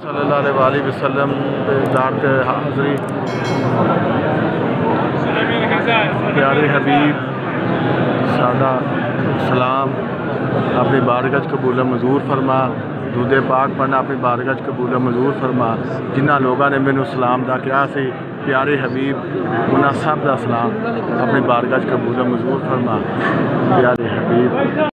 सल्लल्लाहु अलैहि वसल्लम दारत हाज़री प्यारे हबीब सादा सलाम अपनी बारगाह कबूल मंजूर फरमा। दूधे पाक पढ़ना अपनी बारगाह कबूल मंजूर फरमा। जिन्होंने लोगों ने मैनू सलाम का कहा से प्यारे हबीब उन्होंने सब का सलाम अपनी बारगाह कबूल मंजूर फरमा। प्यारे हबीब।